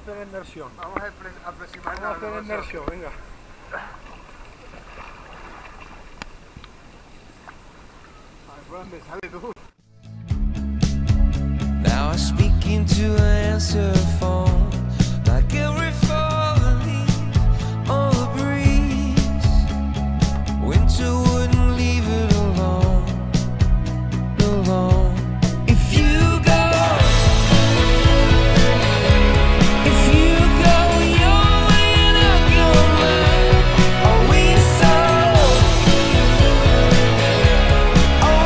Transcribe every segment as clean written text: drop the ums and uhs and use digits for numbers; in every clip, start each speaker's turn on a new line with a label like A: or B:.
A: hacer inmersión.
B: Vamos a aproximar
A: Vamos a hacer inmersión, venga. Ay, sale tú.
C: Now I speak into an answer phone, like every falling leaf on the breeze. Winter wouldn't leave it alone, alone. If you go, your way and I'll go mine. Are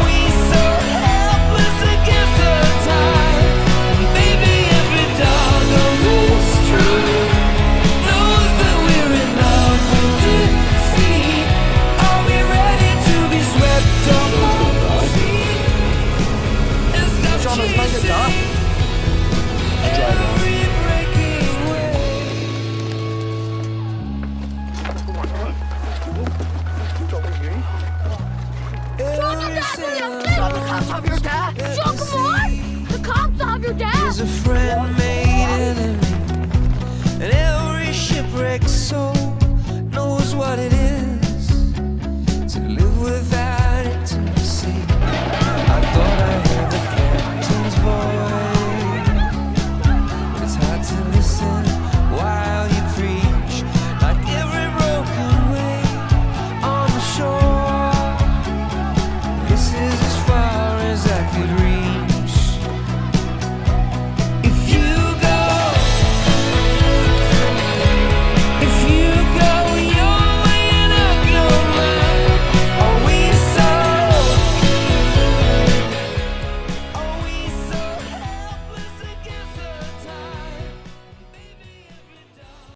C: we so helpless against the tide? Baby, every dog of this tree knows that we're in love with defeat. Are we ready to be swept off our feet and stop chasing every breaking wave?
D: The cops have your dad. John, come on! The cops have your dad!
C: Is a friend